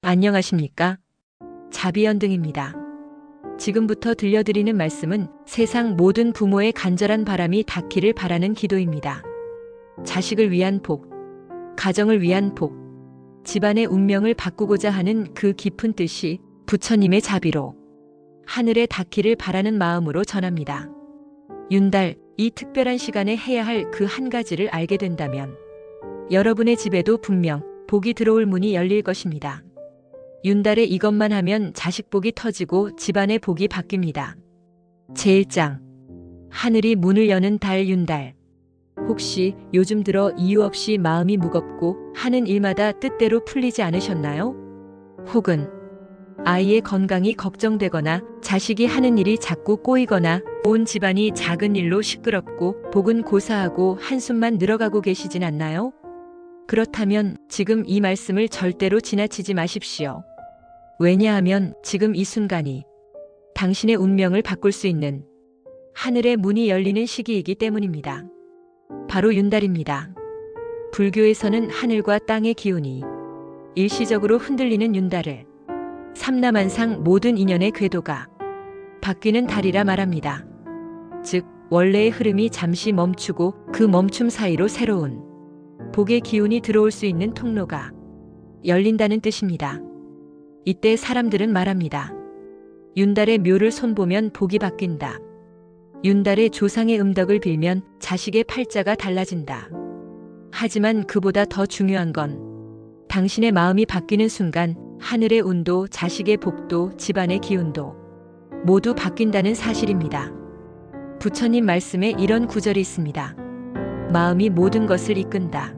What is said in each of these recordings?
안녕하십니까? 자비연등입니다. 지금부터 들려드리는 말씀은 세상 모든 부모의 간절한 바람이 닿기를 바라는 기도입니다. 자식을 위한 복, 가정을 위한 복, 집안의 운명을 바꾸고자 하는 그 깊은 뜻이 부처님의 자비로 하늘에 닿기를 바라는 마음으로 전합니다. 윤달, 이 특별한 시간에 해야 할 그 한 가지를 알게 된다면 여러분의 집에도 분명 복이 들어올 문이 열릴 것입니다. 윤달에 이것만 하면 자식 복이 터지고 집안의 복이 바뀝니다. 제1장 하늘이 문을 여는 달 윤달. 혹시 요즘 들어 이유 없이 마음이 무겁고 하는 일마다 뜻대로 풀리지 않으셨나요? 혹은 아이의 건강이 걱정되거나 자식이 하는 일이 자꾸 꼬이거나 온 집안이 작은 일로 시끄럽고 복은 고사하고 한숨만 늘어가고 계시진 않나요? 그렇다면 지금 이 말씀을 절대로 지나치지 마십시오. 왜냐하면 지금 이 순간이 당신의 운명을 바꿀 수 있는 하늘의 문이 열리는 시기이기 때문입니다. 바로 윤달입니다. 불교에서는 하늘과 땅의 기운이 일시적으로 흔들리는 윤달을 삼라만상 모든 인연의 궤도가 바뀌는 달이라 말합니다. 즉 원래의 흐름이 잠시 멈추고 그 멈춤 사이로 새로운 복의 기운이 들어올 수 있는 통로가 열린다는 뜻입니다. 이때 사람들은 말합니다. 윤달의 묘를 손보면 복이 바뀐다. 윤달의 조상의 음덕을 빌면 자식의 팔자가 달라진다. 하지만 그보다 더 중요한 건 당신의 마음이 바뀌는 순간 하늘의 운도 자식의 복도 집안의 기운도 모두 바뀐다는 사실입니다. 부처님 말씀에 이런 구절이 있습니다. 마음이 모든 것을 이끈다.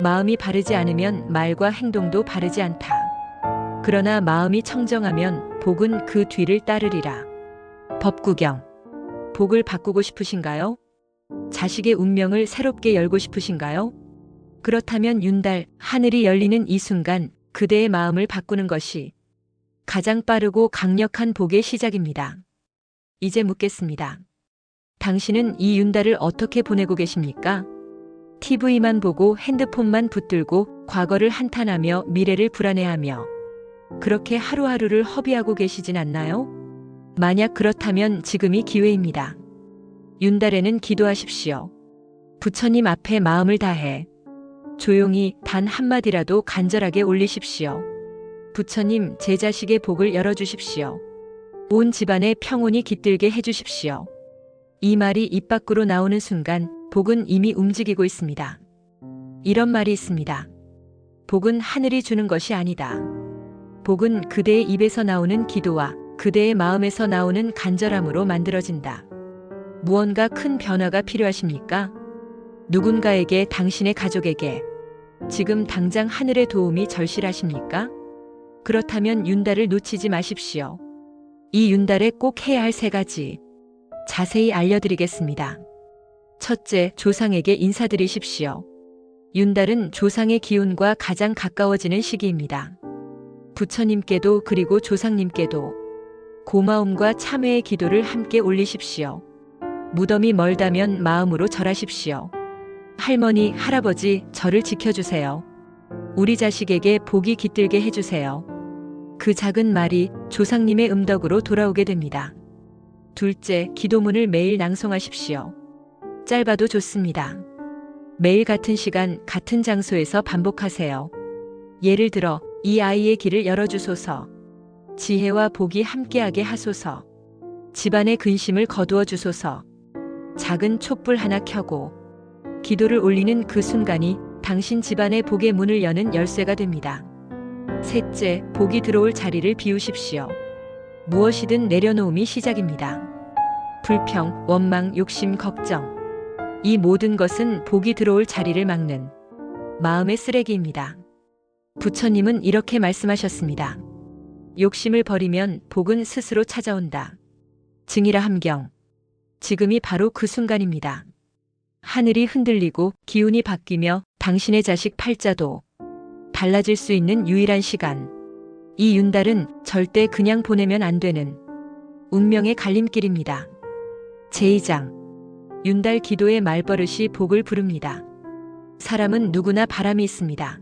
마음이 바르지 않으면 말과 행동도 바르지 않다. 그러나 마음이 청정하면 복은 그 뒤를 따르리라. 법구경. 복을 바꾸고 싶으신가요? 자식의 운명을 새롭게 열고 싶으신가요? 그렇다면 윤달, 하늘이 열리는 이 순간 그대의 마음을 바꾸는 것이 가장 빠르고 강력한 복의 시작입니다. 이제 묻겠습니다. 당신은 이 윤달을 어떻게 보내고 계십니까? TV만 보고 핸드폰만 붙들고 과거를 한탄하며 미래를 불안해하며 그렇게 하루하루를 허비하고 계시진 않나요? 만약 그렇다면 지금이 기회입니다. 윤달에는 기도하십시오. 부처님 앞에 마음을 다해 조용히 단 한마디라도 간절하게 올리십시오. 부처님, 제 자식의 복을 열어주십시오. 온 집안의 평온이 깃들게 해주십시오. 이 말이 입 밖으로 나오는 순간 복은 이미 움직이고 있습니다. 이런 말이 있습니다. 복은 하늘이 주는 것이 아니다. 복은 그대의 입에서 나오는 기도와 그대의 마음에서 나오는 간절함으로 만들어진다. 무언가 큰 변화가 필요하십니까? 누군가에게, 당신의 가족에게 지금 당장 하늘의 도움이 절실하십니까? 그렇다면 윤달을 놓치지 마십시오. 이 윤달에 꼭 해야 할 3가지 자세히 알려드리겠습니다. 첫째, 조상에게 인사드리십시오. 윤달은 조상의 기운과 가장 가까워지는 시기입니다. 부처님께도 그리고 조상님께도 고마움과 참회의 기도를 함께 올리십시오. 무덤이 멀다면 마음으로 절하십시오. 할머니, 할아버지, 저를 지켜주세요. 우리 자식에게 복이 깃들게 해주세요. 그 작은 말이 조상님의 음덕으로 돌아오게 됩니다. 둘째, 기도문을 매일 낭송하십시오. 짧아도 좋습니다. 매일 같은 시간, 같은 장소에서 반복하세요. 예를 들어, 이 아이의 길을 열어주소서. 지혜와 복이 함께하게 하소서. 집안의 근심을 거두어 주소서. 작은 촛불 하나 켜고 기도를 올리는 그 순간이 당신 집안의 복의 문을 여는 열쇠가 됩니다. 셋째, 복이 들어올 자리를 비우십시오. 무엇이든 내려놓음이 시작입니다. 불평, 원망, 욕심, 걱정. 이 모든 것은 복이 들어올 자리를 막는 마음의 쓰레기입니다. 부처님은 이렇게 말씀하셨습니다. 욕심을 버리면 복은 스스로 찾아온다. 증이라 함경. 지금이 바로 그 순간입니다. 하늘이 흔들리고 기운이 바뀌며 당신의 자식 팔자도 달라질 수 있는 유일한 시간. 이 윤달은 절대 그냥 보내면 안 되는 운명의 갈림길입니다. 제2장. 윤달 기도의 말버릇이 복을 부릅니다. 사람은 누구나 바람이 있습니다.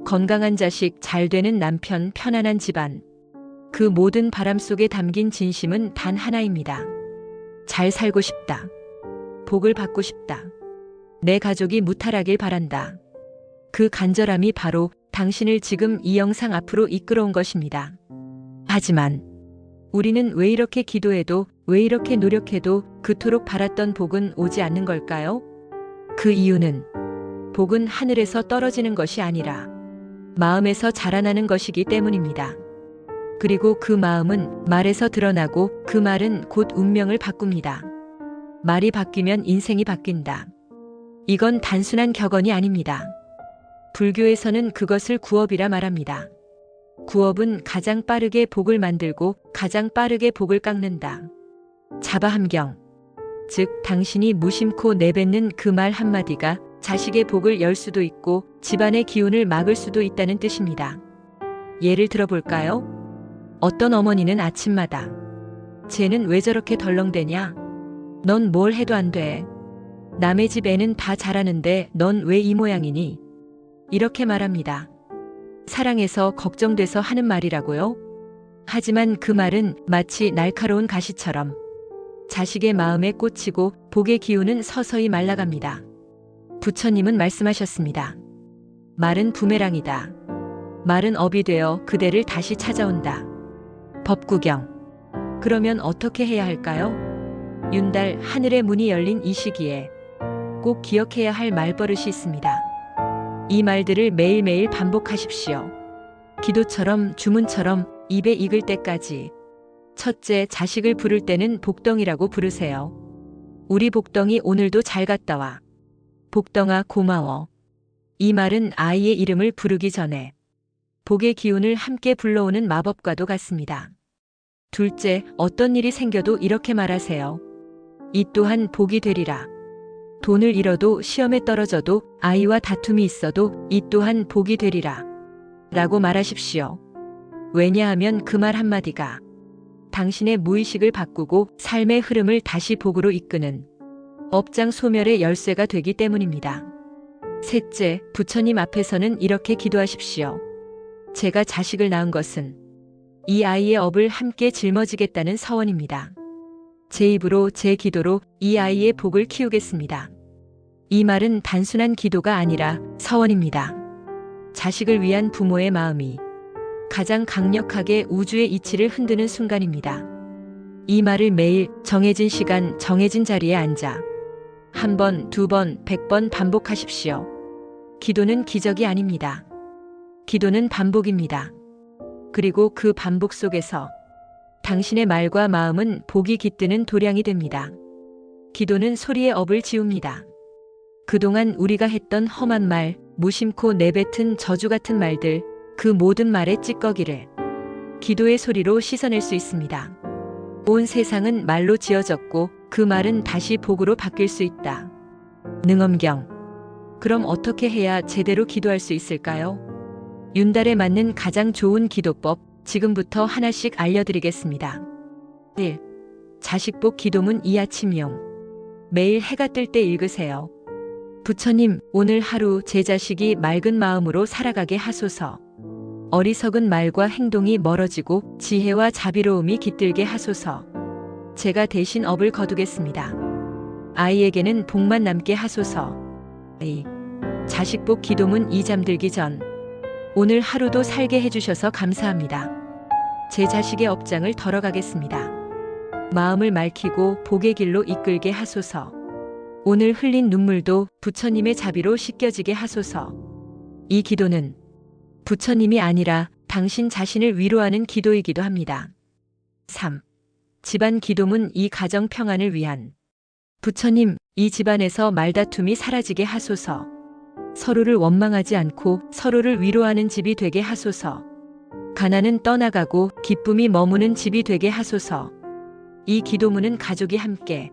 건강한 자식, 잘 되는 남편, 편안한 집안. 그 모든 바람 속에 담긴 진심은 단 하나입니다. 잘 살고 싶다. 복을 받고 싶다. 내 가족이 무탈하길 바란다. 그 간절함이 바로 당신을 지금 이 영상 앞으로 이끌어온 것입니다. 하지만 우리는 왜 이렇게 기도해도, 왜 이렇게 노력해도 그토록 바랐던 복은 오지 않는 걸까요? 그 이유는 복은 하늘에서 떨어지는 것이 아니라 마음에서 자라나는 것이기 때문입니다. 그리고 그 마음은 말에서 드러나고 그 말은 곧 운명을 바꿉니다. 말이 바뀌면 인생이 바뀐다. 이건 단순한 격언이 아닙니다. 불교에서는 그것을 구업이라 말합니다. 구업은 가장 빠르게 복을 만들고 가장 빠르게 복을 깎는다. 자바함경. 즉 당신이 무심코 내뱉는 그 말 한마디가 자식의 복을 열 수도 있고 집안의 기운을 막을 수도 있다는 뜻입니다. 예를 들어볼까요? 어떤 어머니는 아침마다 쟤는 왜 저렇게 덜렁대냐? 넌 뭘 해도 안 돼. 남의 집 애는 다 잘하는데 넌 왜 이 모양이니? 이렇게 말합니다. 사랑해서 걱정돼서 하는 말이라고요? 하지만 그 말은 마치 날카로운 가시처럼 자식의 마음에 꽂히고 복의 기운은 서서히 말라갑니다. 부처님은 말씀하셨습니다. 말은 부메랑이다. 말은 업이 되어 그대를 다시 찾아온다. 법구경. 그러면 어떻게 해야 할까요? 윤달, 하늘의 문이 열린 이 시기에 꼭 기억해야 할 말버릇이 있습니다. 이 말들을 매일매일 반복하십시오. 기도처럼, 주문처럼 입에 익을 때까지. 첫째, 자식을 부를 때는 복덩이라고 부르세요. 우리 복덩이 오늘도 잘 갔다 와. 복덩아 고마워. 이 말은 아이의 이름을 부르기 전에 복의 기운을 함께 불러오는 마법과도 같습니다. 둘째, 어떤 일이 생겨도 이렇게 말하세요. 이 또한 복이 되리라. 돈을 잃어도, 시험에 떨어져도, 아이와 다툼이 있어도 이 또한 복이 되리라. 라고 말하십시오. 왜냐하면 그 말 한마디가 당신의 무의식을 바꾸고 삶의 흐름을 다시 복으로 이끄는 업장 소멸의 열쇠가 되기 때문입니다. 셋째, 부처님 앞에서는 이렇게 기도하십시오. 제가 자식을 낳은 것은 이 아이의 업을 함께 짊어지겠다는 서원입니다. 제 입으로, 제 기도로 이 아이의 복을 키우겠습니다. 이 말은 단순한 기도가 아니라 서원입니다. 자식을 위한 부모의 마음이 가장 강력하게 우주의 이치를 흔드는 순간입니다. 이 말을 매일 정해진 시간, 정해진 자리에 앉아 한 번, 두 번, 100번 반복하십시오. 기도는 기적이 아닙니다. 기도는 반복입니다. 그리고 그 반복 속에서 당신의 말과 마음은 복이 깃드는 도량이 됩니다. 기도는 소리의 업을 지웁니다. 그동안 우리가 했던 험한 말, 무심코 내뱉은 저주 같은 말들, 그 모든 말의 찌꺼기를 기도의 소리로 씻어낼 수 있습니다. 온 세상은 말로 지어졌고 그 말은 다시 복으로 바뀔 수 있다. 능엄경. 그럼 어떻게 해야 제대로 기도할 수 있을까요? 윤달에 맞는 가장 좋은 기도법 지금부터 하나씩 알려드리겠습니다. 1. 자식복 기도문 이아침용. 매일 해가 뜰 때 읽으세요. 부처님, 오늘 하루 제 자식이 맑은 마음으로 살아가게 하소서. 어리석은 말과 행동이 멀어지고 지혜와 자비로움이 깃들게 하소서. 제가 대신 업을 거두겠습니다. 아이에게는 복만 남게 하소서. 2. 자식복 기도문 이 잠들기 전. 오늘 하루도 살게 해주셔서 감사합니다. 제 자식의 업장을 덜어가겠습니다. 마음을 맑히고 복의 길로 이끌게 하소서. 오늘 흘린 눈물도 부처님의 자비로 씻겨지게 하소서. 이 기도는 부처님이 아니라 당신 자신을 위로하는 기도이기도 합니다. 3. 집안 기도문 이 가정 평안을 위한. 부처님, 이 집안에서 말다툼이 사라지게 하소서. 서로를 원망하지 않고 서로를 위로하는 집이 되게 하소서. 가난은 떠나가고 기쁨이 머무는 집이 되게 하소서. 이 기도문은 가족이 함께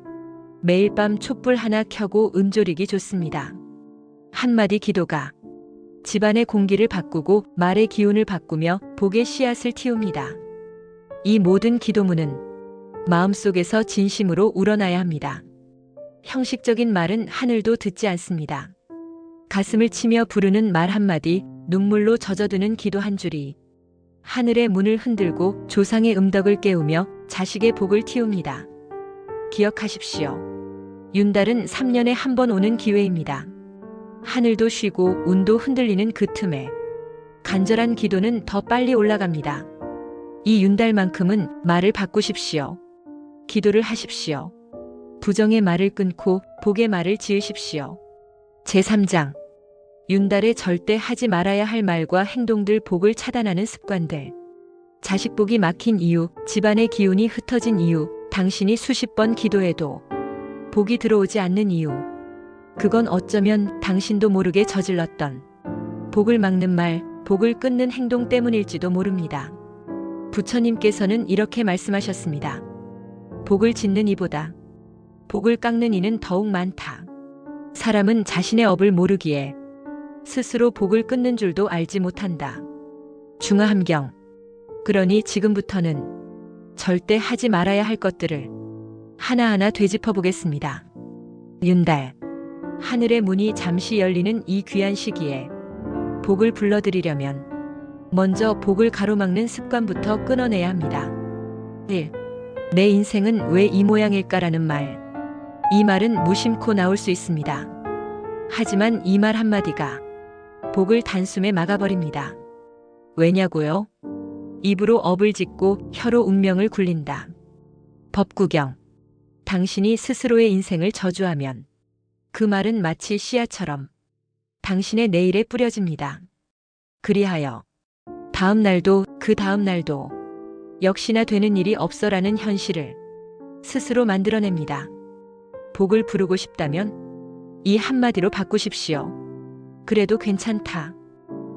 매일 밤 촛불 하나 켜고 은조리기 좋습니다. 한마디 기도가 집안의 공기를 바꾸고 말의 기운을 바꾸며 복의 씨앗을 틔웁니다. 이 모든 기도문은 마음속에서 진심으로 우러나야 합니다. 형식적인 말은 하늘도 듣지 않습니다. 가슴을 치며 부르는 말 한마디, 눈물로 젖어드는 기도 한 줄이 하늘의 문을 흔들고 조상의 음덕을 깨우며 자식의 복을 틔웁니다. 기억하십시오. 윤달은 3년에 한 번 오는 기회입니다. 하늘도 쉬고 운도 흔들리는 그 틈에 간절한 기도는 더 빨리 올라갑니다. 이 윤달만큼은 말을 바꾸십시오. 기도를 하십시오. 부정의 말을 끊고 복의 말을 지으십시오. 제3장 윤달에 절대 하지 말아야 할 말과 행동들 복을 차단하는 습관들. 자식 복이 막힌 이유, 집안의 기운이 흩어진 이유, 당신이 수십 번 기도해도 복이 들어오지 않는 이유. 그건 어쩌면 당신도 모르게 저질렀던 복을 막는 말, 복을 끊는 행동 때문일지도 모릅니다. 부처님께서는 이렇게 말씀하셨습니다. 복을 짓는 이보다 복을 깎는 이는 더욱 많다. 사람은 자신의 업을 모르기에 스스로 복을 끊는 줄도 알지 못한다. 중화함경. 그러니 지금부터는 절대 하지 말아야 할 것들을 하나하나 되짚어 보겠습니다. 윤달. 하늘의 문이 잠시 열리는 이 귀한 시기에 복을 불러들이려면 먼저 복을 가로막는 습관부터 끊어내야 합니다. 1. 내 인생은 왜 이 모양일까라는 말. 이 말은 무심코 나올 수 있습니다. 하지만 이 말 한마디가 복을 단숨에 막아버립니다. 왜냐고요? 입으로 업을 짓고 혀로 운명을 굴린다. 법구경. 당신이 스스로의 인생을 저주하면 그 말은 마치 씨앗처럼 당신의 내일에 뿌려집니다. 그리하여 다음 날도 그 다음 날도 역시나 되는 일이 없어라는 현실을 스스로 만들어냅니다. 복을 부르고 싶다면 이 한마디로 바꾸십시오. 그래도 괜찮다.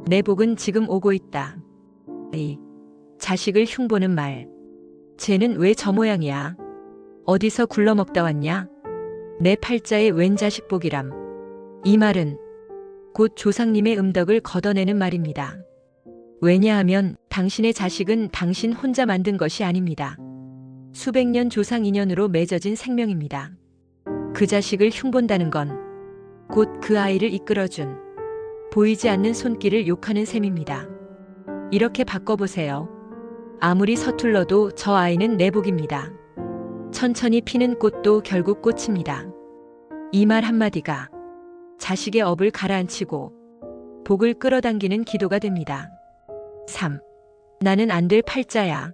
내 복은 지금 오고 있다. 이 자식을 흉보는 말. 쟤는 왜 저 모양이야? 어디서 굴러먹다 왔냐? 내 팔자에 웬 자식 복이람. 이 말은 곧 조상님의 음덕을 걷어내는 말입니다. 왜냐하면 당신의 자식은 당신 혼자 만든 것이 아닙니다. 수백 년 조상 인연으로 맺어진 생명입니다. 그 자식을 흉본다는 건 곧 그 아이를 이끌어준 보이지 않는 손길을 욕하는 셈입니다. 이렇게 바꿔보세요. 아무리 서툴러도 저 아이는 내 복입니다. 천천히 피는 꽃도 결국 꽃입니다. 이 말 한마디가 자식의 업을 가라앉히고 복을 끌어당기는 기도가 됩니다. 3. 나는 안 될 팔자야.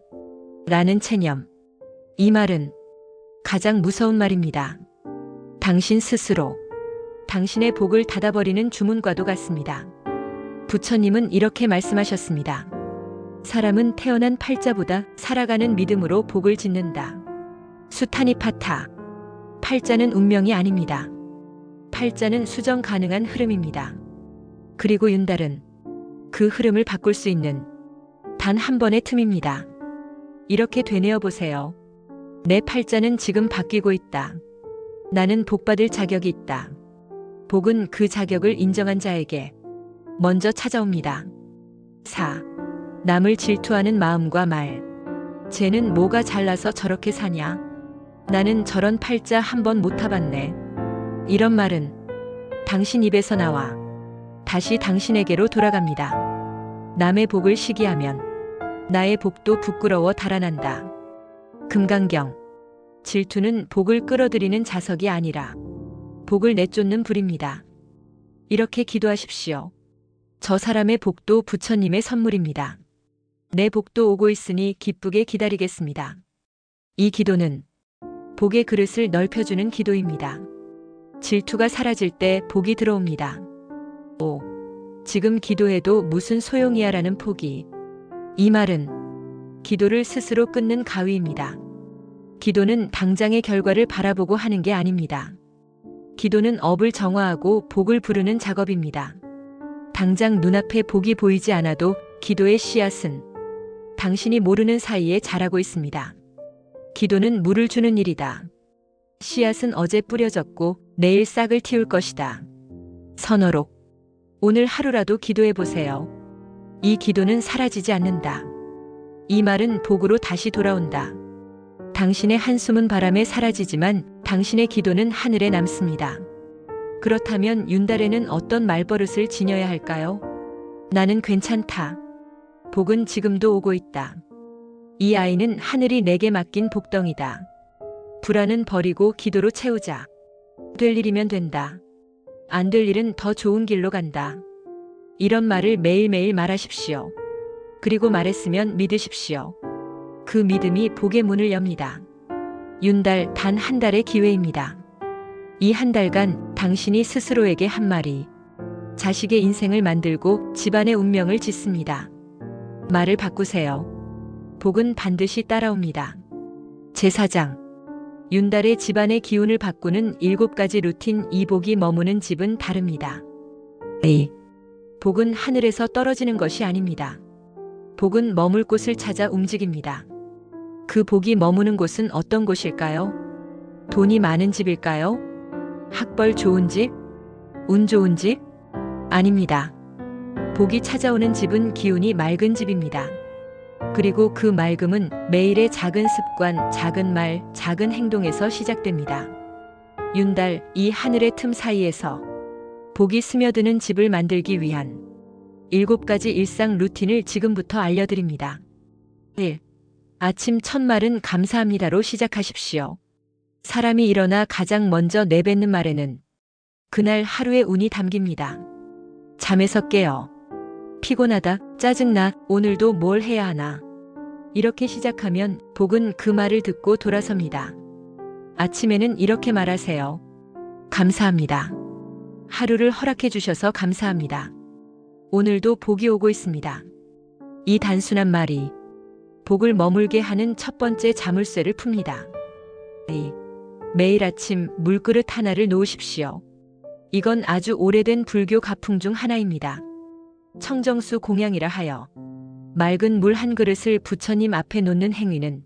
라는 체념. 이 말은 가장 무서운 말입니다. 당신 스스로 당신의 복을 닫아버리는 주문과도 같습니다. 부처님은 이렇게 말씀하셨습니다. 사람은 태어난 팔자보다 살아가는 믿음으로 복을 짓는다. 수타니파타. 팔자는 운명이 아닙니다. 팔자는 수정 가능한 흐름입니다. 그리고 윤달은 그 흐름을 바꿀 수 있는 단 한 번의 틈입니다. 이렇게 되뇌어 보세요. 내 팔자는 지금 바뀌고 있다. 나는 복받을 자격이 있다. 복은 그 자격을 인정한 자에게 먼저 찾아옵니다. 4. 남을 질투하는 마음과 말. 쟤는 뭐가 잘나서 저렇게 사냐? 나는 저런 팔자 한 번 못 타봤네. 이런 말은 당신 입에서 나와 다시 당신에게로 돌아갑니다. 남의 복을 시기하면 나의 복도 부끄러워 달아난다. 금강경. 질투는 복을 끌어들이는 자석이 아니라 복을 내쫓는 불입니다. 이렇게 기도하십시오. 저 사람의 복도 부처님의 선물입니다. 내 복도 오고 있으니 기쁘게 기다리겠습니다. 이 기도는 복의 그릇을 넓혀주는 기도입니다. 질투가 사라질 때 복이 들어옵니다. 5. 지금 기도해도 무슨 소용이야 라는 포기. 이 말은 기도를 스스로 끊는 가위입니다. 기도는 당장의 결과를 바라보고 하는 게 아닙니다. 기도는 업을 정화하고 복을 부르는 작업입니다. 당장 눈앞에 복이 보이지 않아도 기도의 씨앗은 당신이 모르는 사이에 자라고 있습니다. 기도는 물을 주는 일이다. 씨앗은 어제 뿌려졌고 내일 싹을 틔울 것이다. 선어록. 오늘 하루라도 기도해 보세요. 이 기도는 사라지지 않는다. 이 말은 복으로 다시 돌아온다. 당신의 한숨은 바람에 사라지지만 당신의 기도는 하늘에 남습니다. 그렇다면 윤달에는 어떤 말버릇을 지녀야 할까요? 나는 괜찮다. 복은 지금도 오고 있다. 이 아이는 하늘이 내게 맡긴 복덩이다. 불안은 버리고 기도로 채우자. 될 일이면 된다. 안 될 일은 더 좋은 길로 간다. 이런 말을 매일매일 말하십시오. 그리고 말했으면 믿으십시오. 그 믿음이 복의 문을 엽니다. 윤달 단 한 달의 기회입니다. 이 한 달간 당신이 스스로에게 한 말이 자식의 인생을 만들고 집안의 운명을 짓습니다. 말을 바꾸세요. 복은 반드시 따라옵니다. 제4장 윤달의 집안의 기운을 바꾸는 7가지 루틴. 이 복이 머무는 집은 다릅니다. 복은 하늘에서 떨어지는 것이 아닙니다. 복은 머물 곳을 찾아 움직입니다. 그 복이 머무는 곳은 어떤 곳일까요? 돈이 많은 집일까요? 학벌 좋은 집? 운 좋은 집? 아닙니다. 복이 찾아오는 집은 기운이 맑은 집입니다. 그리고 그 맑음은 매일의 작은 습관, 작은 말, 작은 행동에서 시작됩니다. 윤달, 이 하늘의 틈 사이에서 복이 스며드는 집을 만들기 위한 7가지 일상 루틴을 지금부터 알려드립니다. 1. 아침 첫 말은 감사합니다로 시작하십시오. 사람이 일어나 가장 먼저 내뱉는 말에는 그날 하루의 운이 담깁니다. 잠에서 깨어 피곤하다, 짜증나, 오늘도 뭘 해야 하나. 이렇게 시작하면 복은 그 말을 듣고 돌아섭니다. 아침에는 이렇게 말하세요. 감사합니다. 하루를 허락해 주셔서 감사합니다. 오늘도 복이 오고 있습니다. 이 단순한 말이 복을 머물게 하는 첫 번째 자물쇠를 풉니다. 매일 아침 물그릇 하나를 놓으십시오. 이건 아주 오래된 불교 가풍 중 하나입니다. 청정수 공양이라 하여 맑은 물 한 그릇을 부처님 앞에 놓는 행위는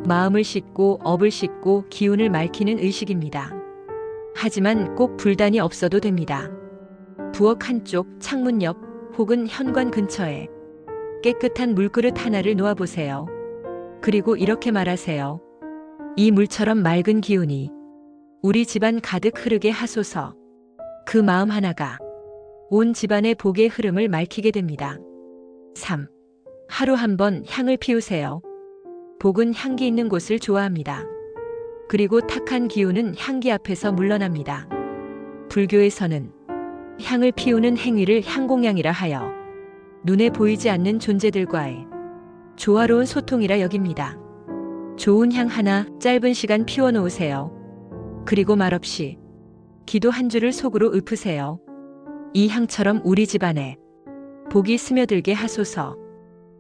마음을 씻고 업을 씻고 기운을 맑히는 의식입니다. 하지만 꼭 불단이 없어도 됩니다. 부엌 한쪽, 창문 옆 혹은 현관 근처에 깨끗한 물그릇 하나를 놓아보세요. 그리고 이렇게 말하세요. 이 물처럼 맑은 기운이 우리 집안 가득 흐르게 하소서. 그 마음 하나가 온 집안의 복의 흐름을 맑히게 됩니다. 3. 하루 한 번 향을 피우세요. 복은 향기 있는 곳을 좋아합니다. 그리고 탁한 기운은 향기 앞에서 물러납니다. 불교에서는 향을 피우는 행위를 향공양이라 하여 눈에 보이지 않는 존재들과의 조화로운 소통이라 여깁니다. 좋은 향 하나 짧은 시간 피워 놓으세요. 그리고 말없이 기도 한 줄을 속으로 읊으세요. 이 향처럼 우리 집안에 복이 스며들게 하소서.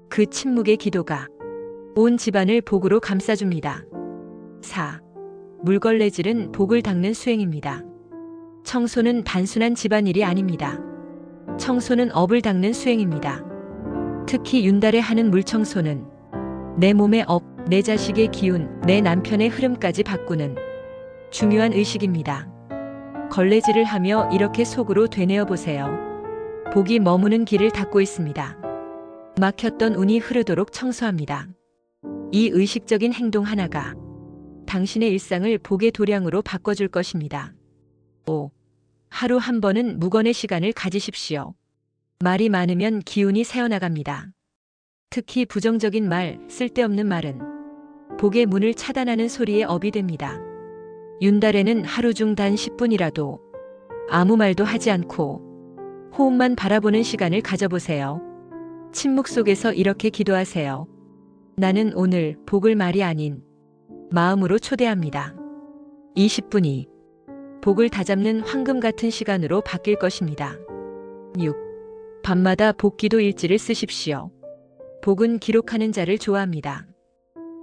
그 침묵의 기도가 온 집안을 복으로 감싸줍니다. 4. 물걸레질은 복을 닦는 수행입니다. 청소는 단순한 집안일이 아닙니다. 청소는 업을 닦는 수행입니다. 특히 윤달에 하는 물청소는 내 몸의 업, 내 자식의 기운, 내 남편의 흐름까지 바꾸는 중요한 의식입니다. 걸레질을 하며 이렇게 속으로 되뇌어 보세요. 복이 머무는 길을 닦고 있습니다. 막혔던 운이 흐르도록 청소합니다. 이 의식적인 행동 하나가 당신의 일상을 복의 도량으로 바꿔줄 것입니다. 5. 하루 한 번은 묵언의 시간을 가지십시오. 말이 많으면 기운이 새어나갑니다. 특히 부정적인 말, 쓸데없는 말은 복의 문을 차단하는 소리의 업이 됩니다. 윤달에는 하루 중 단 10분이라도 아무 말도 하지 않고 호흡만 바라보는 시간을 가져보세요. 침묵 속에서 이렇게 기도하세요. 나는 오늘 복을 말이 아닌 마음으로 초대합니다. 20분이 복을 다잡는 황금 같은 시간으로 바뀔 것입니다. 6. 밤마다 복기도 일지를 쓰십시오. 복은 기록하는 자를 좋아합니다.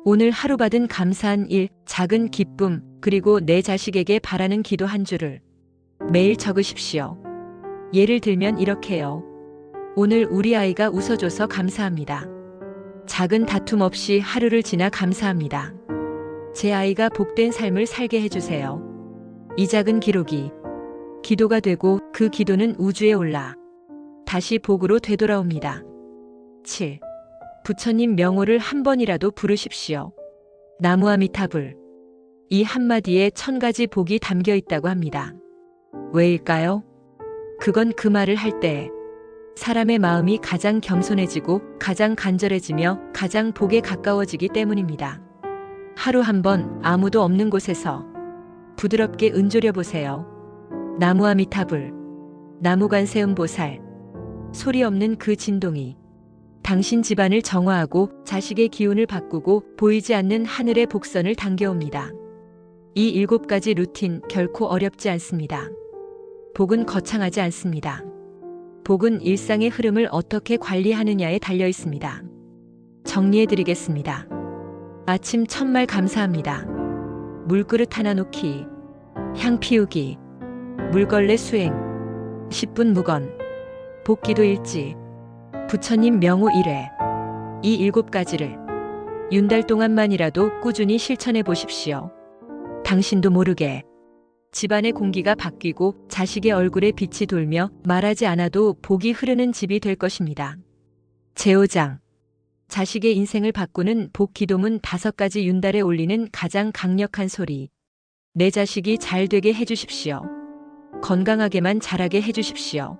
오늘 하루 받은 감사한 일, 작은 기쁨, 그리고 내 자식에게 바라는 기도 한 줄을 매일 적으십시오. 예를 들면 이렇게요. 오늘 우리 아이가 웃어줘서 감사합니다. 작은 다툼 없이 하루를 지나 감사합니다. 제 아이가 복된 삶을 살게 해주세요. 이 작은 기록이 기도가 되고 그 기도는 우주에 올라 다시 복으로 되돌아옵니다. 7. 부처님 명호를 한 번이라도 부르십시오. 나무아미타불. 이 한마디에 1000가지 복이 담겨 있다고 합니다. 왜일까요? 그건 그 말을 할 때 사람의 마음이 가장 겸손해지고 가장 간절해지며 가장 복에 가까워지기 때문입니다. 하루 한 번 아무도 없는 곳에서 부드럽게 은조려 보세요. 나무아미타불, 나무관세음보살, 소리 없는 그 진동이 당신 집안을 정화하고 자식의 기운을 바꾸고 보이지 않는 하늘의 복선을 당겨옵니다. 이 7가지 루틴 결코 어렵지 않습니다. 복은 거창하지 않습니다. 복은 일상의 흐름을 어떻게 관리하느냐에 달려 있습니다. 정리해드리겠습니다. 아침 첫말 감사합니다. 물그릇 하나 놓기, 향 피우기, 물걸레 수행, 10분 묵언, 복기도 일지, 부처님 명호 1회. 이 7가지를 윤달 동안만이라도 꾸준히 실천해 보십시오. 당신도 모르게 집안의 공기가 바뀌고 자식의 얼굴에 빛이 돌며 말하지 않아도 복이 흐르는 집이 될 것입니다. 제5장. 자식의 인생을 바꾸는 복 기도문 5가지 윤달에 올리는 가장 강력한 소리. 내 자식이 잘 되게 해주십시오. 건강하게만 자라게 해주십시오.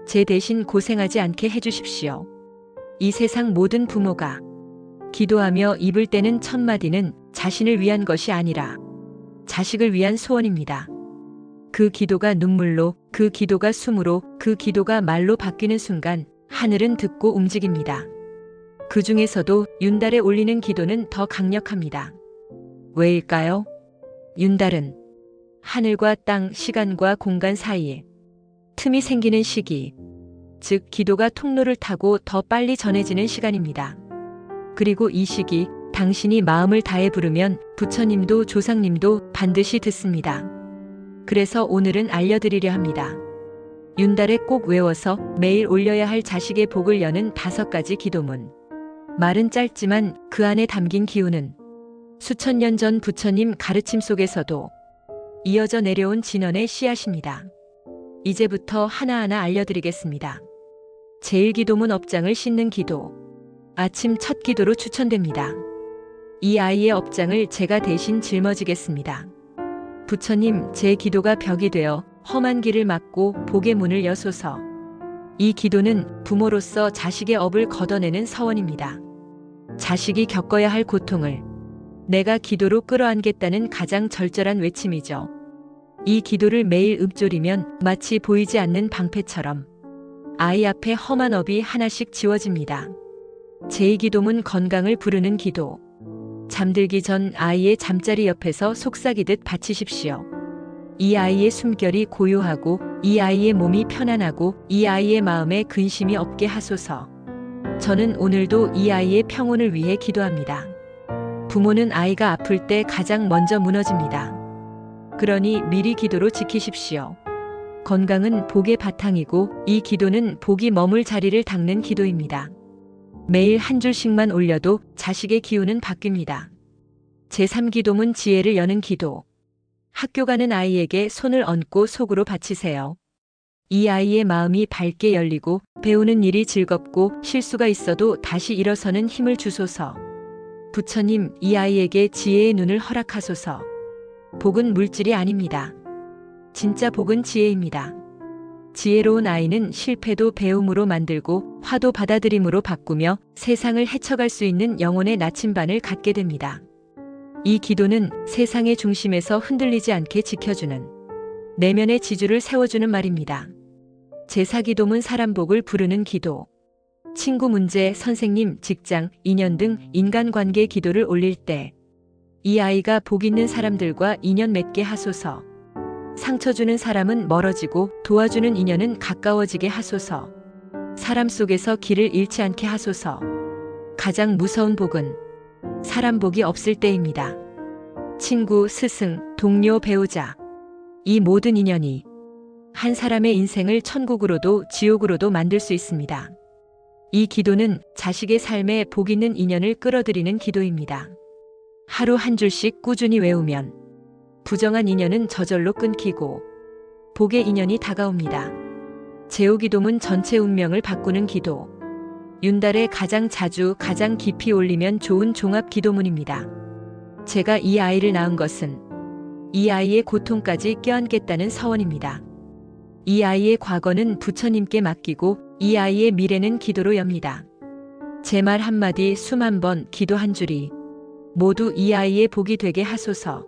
제 대신 고생하지 않게 해주십시오. 이 세상 모든 부모가 기도하며 입을 떼는 첫 마디는 자신을 위한 것이 아니라 자식을 위한 소원입니다. 그 기도가 눈물로, 그 기도가 숨으로, 그 기도가 말로 바뀌는 순간 하늘은 듣고 움직입니다. 그 중에서도 윤달에 올리는 기도는 더 강력합니다. 왜일까요? 윤달은 하늘과 땅, 시간과 공간 사이에 틈이 생기는 시기, 즉 기도가 통로를 타고 더 빨리 전해지는 시간입니다. 그리고 이 시기 당신이 마음을 다해 부르면 부처님도 조상님도 반드시 듣습니다. 그래서 오늘은 알려드리려 합니다. 윤달에 꼭 외워서 매일 올려야 할 자식의 복을 여는 5가지 기도문. 말은 짧지만 그 안에 담긴 기운은 수천 년 전 부처님 가르침 속에서도 이어져 내려온 진언의 씨앗입니다. 이제부터 하나하나 알려드리겠습니다. 제1기도문 업장을 씻는 기도. 아침 첫 기도로 추천됩니다. 이 아이의 업장을 제가 대신 짊어지겠습니다. 부처님, 제 기도가 벽이 되어 험한 길을 막고 복의 문을 여소서. 이 기도는 부모로서 자식의 업을 걷어내는 서원입니다. 자식이 겪어야 할 고통을 내가 기도로 끌어안겠다는 가장 절절한 외침이죠. 이 기도를 매일 읊조리면 마치 보이지 않는 방패처럼 아이 앞에 험한 업이 하나씩 지워집니다. 제2기도문 건강을 부르는 기도. 잠들기 전 아이의 잠자리 옆에서 속삭이듯 바치십시오. 이 아이의 숨결이 고요하고 이 아이의 몸이 편안하고 이 아이의 마음에 근심이 없게 하소서. 저는 오늘도 이 아이의 평온을 위해 기도합니다. 부모는 아이가 아플 때 가장 먼저 무너집니다. 그러니 미리 기도로 지키십시오. 건강은 복의 바탕이고 이 기도는 복이 머물 자리를 닦는 기도입니다. 매일 한 줄씩만 올려도 자식의 기운은 바뀝니다. 제3기도문 지혜를 여는 기도. 학교 가는 아이에게 손을 얹고 속으로 바치세요. 이 아이의 마음이 밝게 열리고 배우는 일이 즐겁고 실수가 있어도 다시 일어서는 힘을 주소서. 부처님, 이 아이에게 지혜의 눈을 허락하소서. 복은 물질이 아닙니다. 진짜 복은 지혜입니다. 지혜로운 아이는 실패도 배움으로 만들고 화도 받아들임으로 바꾸며 세상을 헤쳐갈 수 있는 영혼의 나침반을 갖게 됩니다. 이 기도는 세상의 중심에서 흔들리지 않게 지켜주는 내면의 지주를 세워주는 말입니다. 제4기도문 사람복을 부르는 기도. 친구 문제, 선생님, 직장, 인연 등 인간관계 기도를 올릴 때 이 아이가 복 있는 사람들과 인연 맺게 하소서. 상처 주는 사람은 멀어지고 도와주는 인연은 가까워지게 하소서. 사람 속에서 길을 잃지 않게 하소서. 가장 무서운 복은 사람 복이 없을 때입니다. 친구, 스승, 동료, 배우자. 이 모든 인연이 한 사람의 인생을 천국으로도 지옥으로도 만들 수 있습니다. 이 기도는 자식의 삶에 복 있는 인연을 끌어들이는 기도입니다. 하루 한 줄씩 꾸준히 외우면 부정한 인연은 저절로 끊기고 복의 인연이 다가옵니다. 제5기도문 전체 운명을 바꾸는 기도. 윤달에 가장 자주 가장 깊이 올리면 좋은 종합 기도문입니다. 제가 이 아이를 낳은 것은 이 아이의 고통까지 껴안겠다는 서원입니다. 이 아이의 과거는 부처님께 맡기고 이 아이의 미래는 기도로 엽니다. 제 말 한마디, 숨 한 번, 기도 한 줄이 모두 이 아이의 복이 되게 하소서.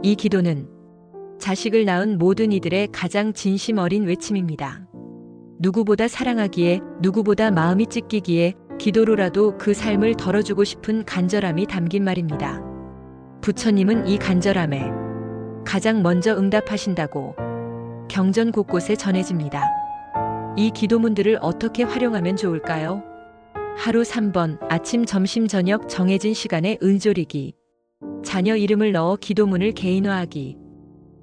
이 기도는 자식을 낳은 모든 이들의 가장 진심 어린 외침입니다. 누구보다 사랑하기에, 누구보다 마음이 찢기기에 기도로라도 그 삶을 덜어주고 싶은 간절함이 담긴 말입니다. 부처님은 이 간절함에 가장 먼저 응답하신다고 경전 곳곳에 전해집니다. 이 기도문들을 어떻게 활용하면 좋을까요? 하루 3번, 아침, 점심, 저녁 정해진 시간에 은조리기. 자녀 이름을 넣어 기도문을 개인화하기.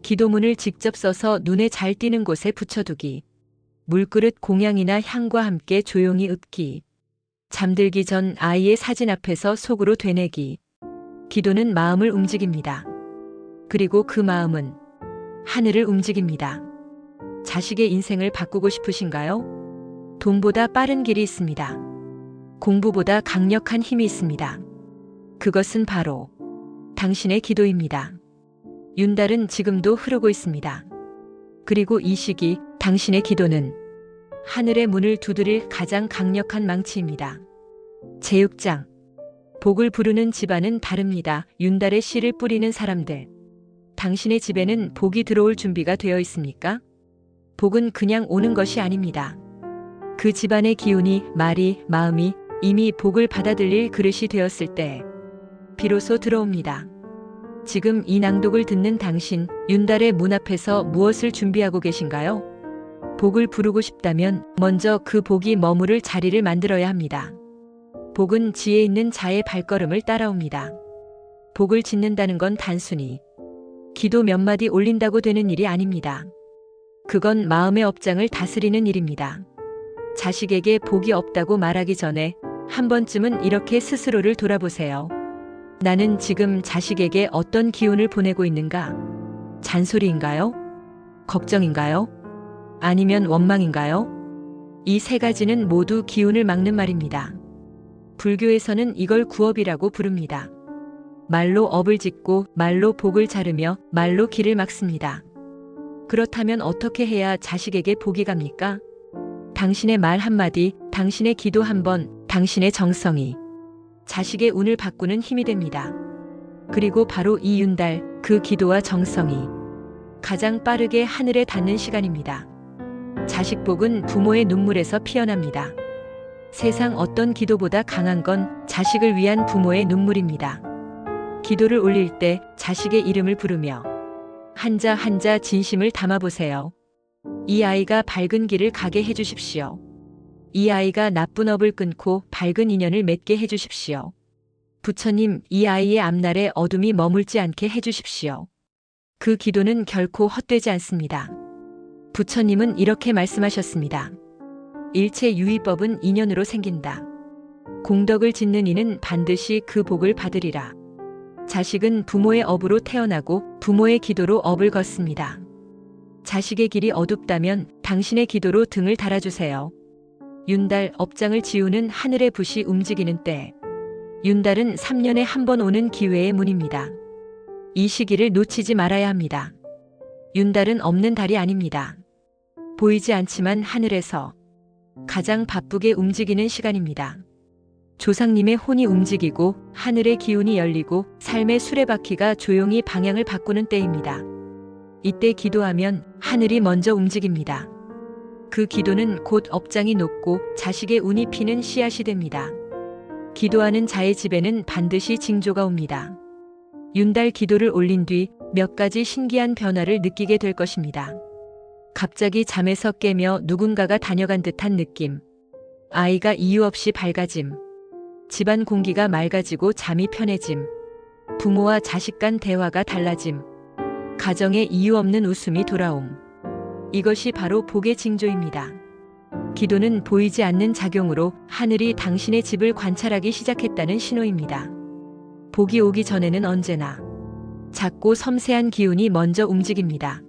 기도문을 직접 써서 눈에 잘 띄는 곳에 붙여두기. 물그릇 공양이나 향과 함께 조용히 읊기. 잠들기 전 아이의 사진 앞에서 속으로 되뇌기. 기도는 마음을 움직입니다. 그리고 그 마음은 하늘을 움직입니다. 자식의 인생을 바꾸고 싶으신가요? 돈보다 빠른 길이 있습니다. 공부보다 강력한 힘이 있습니다. 그것은 바로 당신의 기도입니다. 윤달은 지금도 흐르고 있습니다. 그리고 이 시기 당신의 기도는 하늘의 문을 두드릴 가장 강력한 망치입니다. 제6장 복을 부르는 집안은 다릅니다. 윤달의 씨를 뿌리는 사람들. 당신의 집에는 복이 들어올 준비가 되어 있습니까? 복은 그냥 오는 것이 아닙니다. 그 집안의 기운이, 말이, 마음이 이미 복을 받아들일 그릇이 되었을 때 비로소 들어옵니다. 지금 이 낭독을 듣는 당신, 윤달의 문 앞에서 무엇을 준비하고 계신가요? 복을 부르고 싶다면 먼저 그 복이 머무를 자리를 만들어야 합니다. 복은 지혜 있는 자의 발걸음을 따라옵니다. 복을 짓는다는 건 단순히 기도 몇 마디 올린다고 되는 일이 아닙니다. 그건 마음의 업장을 다스리는 일입니다. 자식에게 복이 없다고 말하기 전에 한 번쯤은 이렇게 스스로를 돌아보세요. 나는 지금 자식에게 어떤 기운을 보내고 있는가? 잔소리인가요? 걱정인가요? 아니면 원망인가요? 이 세 가지는 모두 기운을 막는 말입니다. 불교에서는 이걸 구업이라고 부릅니다. 말로 업을 짓고 말로 복을 자르며 말로 길을 막습니다. 그렇다면 어떻게 해야 자식에게 복이 갑니까? 당신의 말 한마디, 당신의 기도 한 번, 당신의 정성이 자식의 운을 바꾸는 힘이 됩니다. 그리고 바로 이 윤달, 그 기도와 정성이 가장 빠르게 하늘에 닿는 시간입니다. 자식 복은 부모의 눈물에서 피어납니다. 세상 어떤 기도보다 강한 건 자식을 위한 부모의 눈물입니다. 기도를 올릴 때 자식의 이름을 부르며 한자 한자 진심을 담아보세요. 이 아이가 밝은 길을 가게 해주십시오. 이 아이가 나쁜 업을 끊고 밝은 인연을 맺게 해주십시오. 부처님, 이 아이의 앞날에 어둠이 머물지 않게 해주십시오. 그 기도는 결코 헛되지 않습니다. 부처님은 이렇게 말씀하셨습니다. 일체 유의법은 인연으로 생긴다. 공덕을 짓는 이는 반드시 그 복을 받으리라. 자식은 부모의 업으로 태어나고 부모의 기도로 업을 걷습니다. 자식의 길이 어둡다면 당신의 기도로 등을 달아주세요. 윤달, 업장을 지우는 하늘의 붓이 움직이는 때. 윤달은 3년에 한 번 오는 기회의 문입니다. 이 시기를 놓치지 말아야 합니다. 윤달은 없는 달이 아닙니다. 보이지 않지만 하늘에서 가장 바쁘게 움직이는 시간입니다. 조상님의 혼이 움직이고 하늘의 기운이 열리고 삶의 수레바퀴가 조용히 방향을 바꾸는 때입니다. 이때 기도하면 하늘이 먼저 움직입니다. 그 기도는 곧 업장이 녹고 자식의 운이 피는 씨앗이 됩니다. 기도하는 자의 집에는 반드시 징조가 옵니다. 윤달 기도를 올린 뒤 몇 가지 신기한 변화를 느끼게 될 것입니다. 갑자기 잠에서 깨며 누군가가 다녀간 듯한 느낌. 아이가 이유 없이 밝아짐. 집안 공기가 맑아지고 잠이 편해짐. 부모와 자식 간 대화가 달라짐. 가정에 이유 없는 웃음이 돌아옴. 이것이 바로 복의 징조입니다. 기도는 보이지 않는 작용으로 하늘이 당신의 집을 관찰하기 시작했다는 신호입니다. 복이 오기 전에는 언제나 작고 섬세한 기운이 먼저 움직입니다.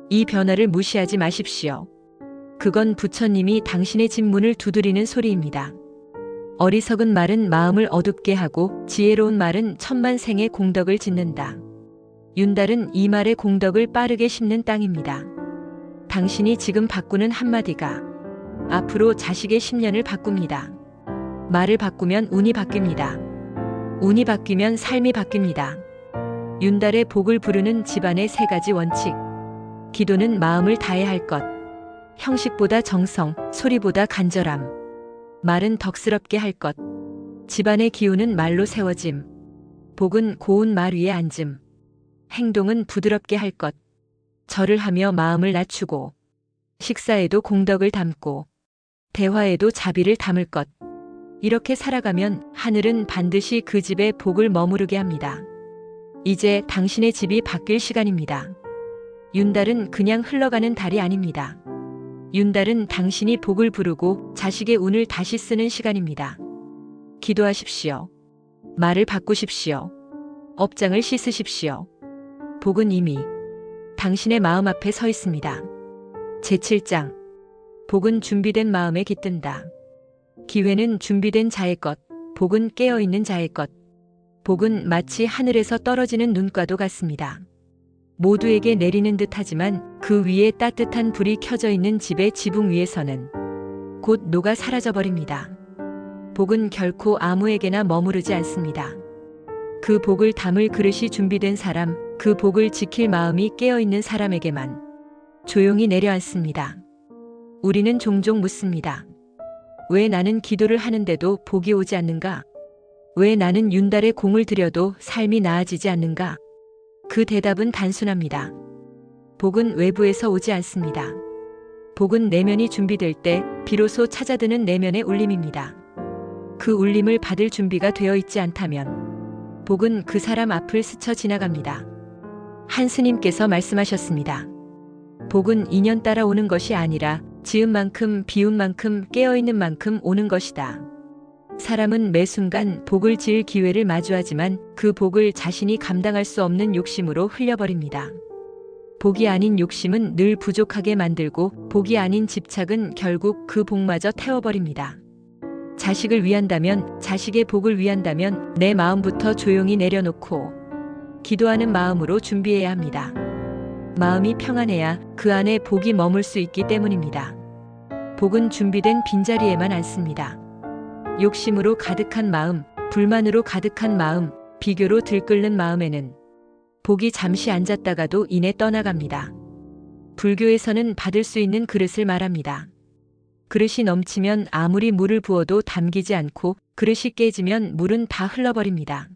이 변화를 무시하지 마십시오. 그건 부처님이 당신의 집 문을 두드리는 소리입니다. 어리석은 말은 마음을 어둡게 하고 지혜로운 말은 천만생의 공덕을 짓는다. 윤달은 이 말의 공덕을 빠르게 심는 땅입니다. 당신이 지금 바꾸는 한마디가 앞으로 자식의 10년을 바꿉니다. 말을 바꾸면 운이 바뀝니다. 운이 바뀌면 삶이 바뀝니다. 윤달의 복을 부르는 집안의 3가지 원칙. 기도는 마음을 다해 할 것. 형식보다 정성, 소리보다 간절함. 말은 덕스럽게 할 것. 집안의 기운은 말로 세워짐. 복은 고운 말 위에 앉음. 행동은 부드럽게 할 것. 절을 하며 마음을 낮추고. 식사에도 공덕을 담고. 대화에도 자비를 담을 것. 이렇게 살아가면 하늘은 반드시 그 집에 복을 머무르게 합니다. 이제 당신의 집이 바뀔 시간입니다. 윤달은 그냥 흘러가는 달이 아닙니다. 윤달은 당신이 복을 부르고 자식의 운을 다시 쓰는 시간입니다. 기도하십시오. 말을 바꾸십시오. 업장을 씻으십시오. 복은 이미 당신의 마음 앞에 서 있습니다. 제7장. 복은 준비된 마음에 깃든다. 기회는 준비된 자의 것, 복은 깨어있는 자의 것. 복은 마치 하늘에서 떨어지는 눈과도 같습니다. 모두에게 내리는 듯하지만 그 위에 따뜻한 불이 켜져 있는 집의 지붕 위에서는 곧 녹아 사라져버립니다. 복은 결코 아무에게나 머무르지 않습니다. 그 복을 담을 그릇이 준비된 사람, 그 복을 지킬 마음이 깨어있는 사람에게만 조용히 내려앉습니다. 우리는 종종 묻습니다. 왜 나는 기도를 하는데도 복이 오지 않는가? 왜 나는 윤달에 공을 들여도 삶이 나아지지 않는가? 그 대답은 단순합니다. 복은 외부에서 오지 않습니다. 복은 내면이 준비될 때 비로소 찾아드는 내면의 울림입니다. 그 울림을 받을 준비가 되어 있지 않다면 복은 그 사람 앞을 스쳐 지나갑니다. 한 스님께서 말씀하셨습니다. 복은 인연 따라 오는 것이 아니라 지은 만큼 비운 만큼 깨어있는 만큼 오는 것이다. 사람은 매 순간 복을 지을 기회를 마주하지만 그 복을 자신이 감당할 수 없는 욕심으로 흘려버립니다. 복이 아닌 욕심은 늘 부족하게 만들고 복이 아닌 집착은 결국 그 복마저 태워버립니다. 자식을 위한다면, 자식의 복을 위한다면 내 마음부터 조용히 내려놓고 기도하는 마음으로 준비해야 합니다. 마음이 평안해야 그 안에 복이 머물 수 있기 때문입니다. 복은 준비된 빈자리에만 앉습니다. 욕심으로 가득한 마음, 불만으로 가득한 마음, 비교로 들끓는 마음에는 복이 잠시 앉았다가도 이내 떠나갑니다. 불교에서는 받을 수 있는 그릇을 말합니다. 그릇이 넘치면 아무리 물을 부어도 담기지 않고 그릇이 깨지면 물은 다 흘러버립니다.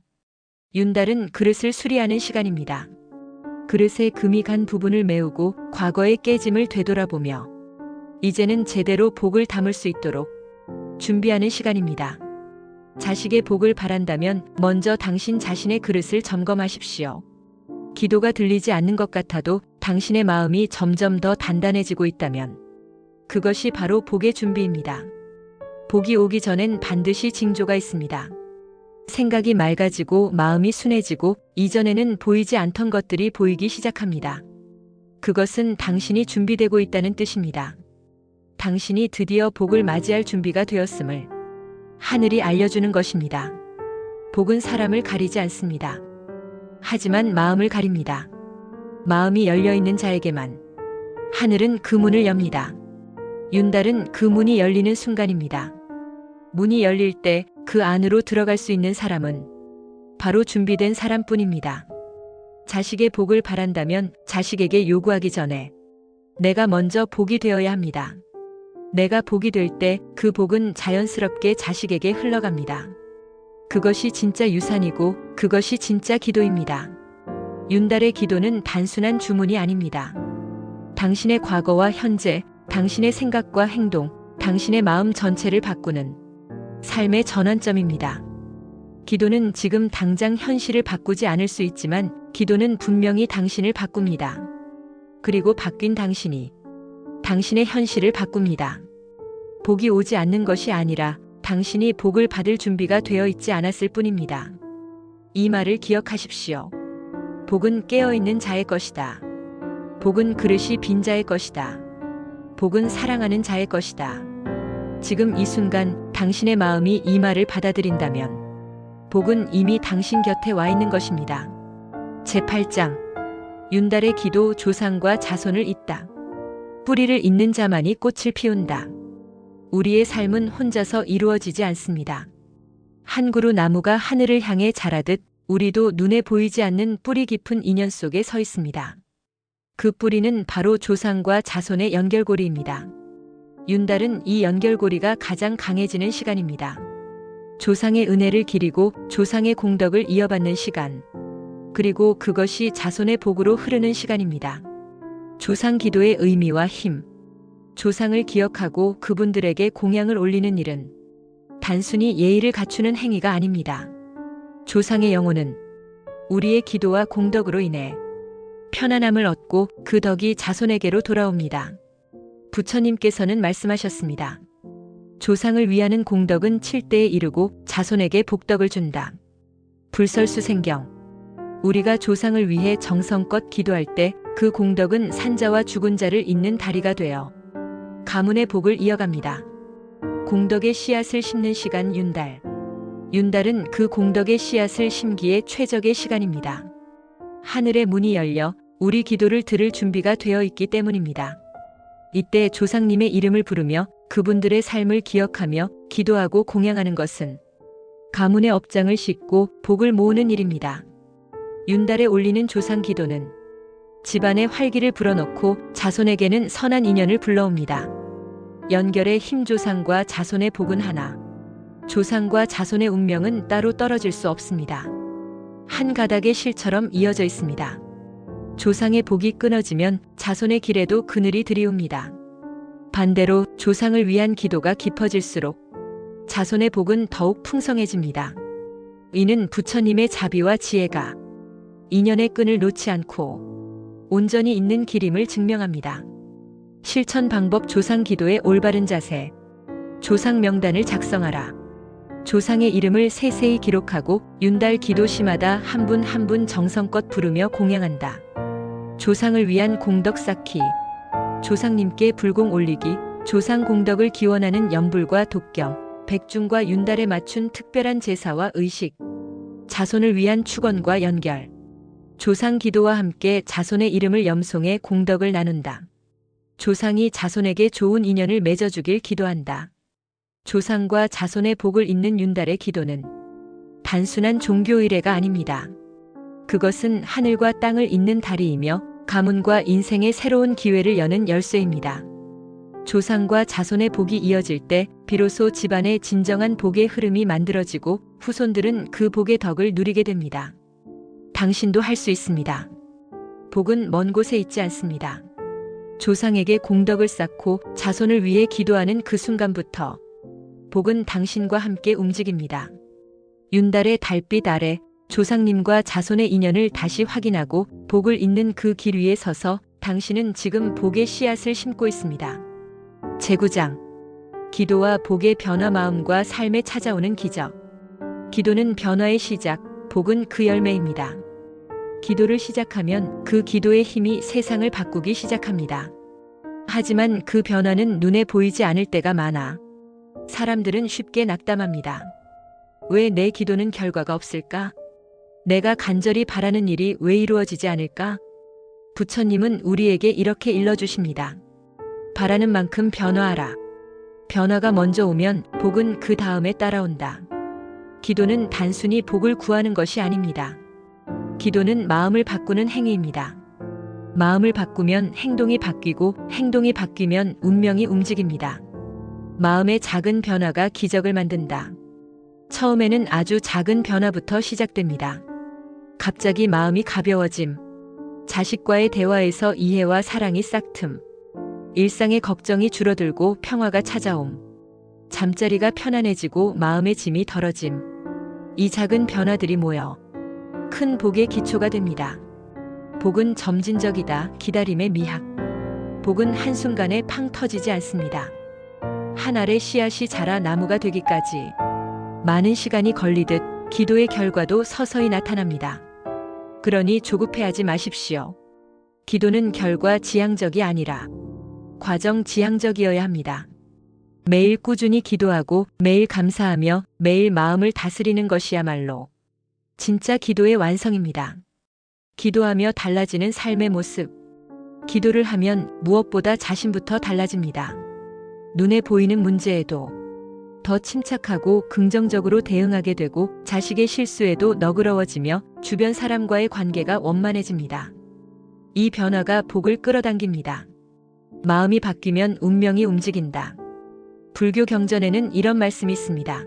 윤달은 그릇을 수리하는 시간입니다. 그릇에 금이 간 부분을 메우고 과거의 깨짐을 되돌아보며 이제는 제대로 복을 담을 수 있도록 준비하는 시간입니다. 자식의 복을 바란다면 먼저 당신 자신의 그릇을 점검하십시오. 기도가 들리지 않는 것 같아도 당신의 마음이 점점 더 단단해지고 있다면 그것이 바로 복의 준비입니다. 복이 오기 전엔 반드시 징조가 있습니다. 생각이 맑아지고 마음이 순해지고 이전에는 보이지 않던 것들이 보이기 시작합니다. 그것은 당신이 준비되고 있다는 뜻입니다. 당신이 드디어 복을 맞이할 준비가 되었음을 하늘이 알려주는 것입니다. 복은 사람을 가리지 않습니다. 하지만 마음을 가립니다. 마음이 열려있는 자에게만 하늘은 그 문을 엽니다. 윤달은 그 문이 열리는 순간입니다. 문이 열릴 때 그 안으로 들어갈 수 있는 사람은 바로 준비된 사람뿐입니다. 자식의 복을 바란다면 자식에게 요구하기 전에 내가 먼저 복이 되어야 합니다. 내가 복이 될 때 그 복은 자연스럽게 자식에게 흘러갑니다. 그것이 진짜 유산이고 그것이 진짜 기도입니다. 윤달의 기도는 단순한 주문이 아닙니다. 당신의 과거와 현재, 당신의 생각과 행동, 당신의 마음 전체를 바꾸는 삶의 전환점입니다. 기도는 지금 당장 현실을 바꾸지 않을 수 있지만 기도는 분명히 당신을 바꿉니다. 그리고 바뀐 당신이 당신의 현실을 바꿉니다. 복이 오지 않는 것이 아니라 당신이 복을 받을 준비가 되어 있지 않았을 뿐입니다. 이 말을 기억하십시오. 복은 깨어있는 자의 것이다. 복은 그릇이 빈 자의 것이다. 복은 사랑하는 자의 것이다. 지금 이 순간 당신의 마음이 이 말을 받아들인다면 복은 이미 당신 곁에 와 있는 것입니다. 제8장. 윤달의 기도 조상과 자손을 잇다. 뿌리를 잇는 자만이 꽃을 피운다. 우리의 삶은 혼자서 이루어지지 않습니다. 한 그루 나무가 하늘을 향해 자라듯 우리도 눈에 보이지 않는 뿌리 깊은 인연 속에 서 있습니다. 그 뿌리는 바로 조상과 자손의 연결고리입니다. 윤달은 이 연결고리가 가장 강해지는 시간입니다. 조상의 은혜를 기리고 조상의 공덕을 이어받는 시간. 그리고 그것이 자손의 복으로 흐르는 시간입니다. 조상 기도의 의미와 힘. 조상을 기억하고 그분들에게 공양을 올리는 일은 단순히 예의를 갖추는 행위가 아닙니다. 조상의 영혼은 우리의 기도와 공덕으로 인해 편안함을 얻고 그 덕이 자손에게로 돌아옵니다. 부처님께서는 말씀하셨습니다. 조상을 위하는 공덕은 7대에 이르고 자손에게 복덕을 준다. 불설수생경. 우리가 조상을 위해 정성껏 기도할 때 그 공덕은 산자와 죽은 자를 잇는 다리가 되어 가문의 복을 이어갑니다. 공덕의 씨앗을 심는 시간 윤달. 윤달은 그 공덕의 씨앗을 심기에 최적의 시간입니다. 하늘의 문이 열려 우리 기도를 들을 준비가 되어 있기 때문입니다. 이때 조상님의 이름을 부르며 그분들의 삶을 기억하며 기도하고 공양하는 것은 가문의 업장을 싣고 복을 모으는 일입니다. 윤달에 올리는 조상 기도는 집안의 활기를 불어넣고 자손에게는 선한 인연을 불러옵니다. 연결의 힘. 조상과 자손의 복은 하나. 조상과 자손의 운명은 따로 떨어질 수 없습니다. 한 가닥의 실처럼 이어져 있습니다. 조상의 복이 끊어지면 자손의 길에도 그늘이 들이옵니다. 반대로 조상을 위한 기도가 깊어질수록 자손의 복은 더욱 풍성해집니다. 이는 부처님의 자비와 지혜가 인연의 끈을 놓지 않고 온전히 있는 길임을 증명합니다. 실천 방법. 조상 기도의 올바른 자세. 조상 명단을 작성하라. 조상의 이름을 세세히 기록하고 윤달 기도 시마다 한 분 한 분 정성껏 부르며 공양한다. 조상을 위한 공덕 쌓기. 조상님께 불공 올리기. 조상 공덕을 기원하는 연불과 독경, 백중과 윤달에 맞춘 특별한 제사와 의식. 자손을 위한 축원과 연결. 조상 기도와 함께 자손의 이름을 염송해 공덕을 나눈다. 조상이 자손에게 좋은 인연을 맺어주길 기도한다. 조상과 자손의 복을 잇는 윤달의 기도는 단순한 종교 의례가 아닙니다. 그것은 하늘과 땅을 잇는 다리이며 가문과 인생의 새로운 기회를 여는 열쇠입니다. 조상과 자손의 복이 이어질 때 비로소 집안의 진정한 복의 흐름이 만들어지고 후손들은 그 복의 덕을 누리게 됩니다. 당신도 할 수 있습니다. 복은 먼 곳에 있지 않습니다. 조상에게 공덕을 쌓고 자손을 위해 기도하는 그 순간부터 복은 당신과 함께 움직입니다. 윤달의 달빛 아래 조상님과 자손의 인연을 다시 확인하고 복을 잇는 그 길 위에 서서 당신은 지금 복의 씨앗을 심고 있습니다. 제9장. 기도와 복의 변화. 마음과 삶에 찾아오는 기적. 기도는 변화의 시작, 복은 그 열매입니다. 기도를 시작하면 그 기도의 힘이 세상을 바꾸기 시작합니다. 하지만 그 변화는 눈에 보이지 않을 때가 많아 사람들은 쉽게 낙담합니다. 왜 내 기도는 결과가 없을까? 내가 간절히 바라는 일이 왜 이루어지지 않을까? 부처님은 우리에게 이렇게 일러주십니다. 바라는 만큼 변화하라. 변화가 먼저 오면 복은 그 다음에 따라온다. 기도는 단순히 복을 구하는 것이 아닙니다. 기도는 마음을 바꾸는 행위입니다. 마음을 바꾸면 행동이 바뀌고 행동이 바뀌면 운명이 움직입니다. 마음의 작은 변화가 기적을 만든다. 처음에는 아주 작은 변화부터 시작됩니다. 갑자기 마음이 가벼워짐. 자식과의 대화에서 이해와 사랑이 싹틈. 일상의 걱정이 줄어들고 평화가 찾아옴. 잠자리가 편안해지고 마음의 짐이 덜어짐. 이 작은 변화들이 모여 큰 복의 기초가 됩니다. 복은 점진적이다. 기다림의 미학. 복은 한순간에 팡 터지지 않습니다. 한 알의 씨앗이 자라 나무가 되기까지 많은 시간이 걸리듯 기도의 결과도 서서히 나타납니다. 그러니 조급해하지 마십시오. 기도는 결과 지향적이 아니라 과정 지향적이어야 합니다. 매일 꾸준히 기도하고 매일 감사하며 매일 마음을 다스리는 것이야말로 진짜 기도의 완성입니다. 기도하며 달라지는 삶의 모습. 기도를 하면 무엇보다 자신부터 달라집니다. 눈에 보이는 문제에도 더 침착하고 긍정적으로 대응하게 되고 자식의 실수에도 너그러워지며 주변 사람과의 관계가 원만해집니다. 이 변화가 복을 끌어당깁니다. 마음이 바뀌면 운명이 움직인다. 불교 경전에는 이런 말씀이 있습니다.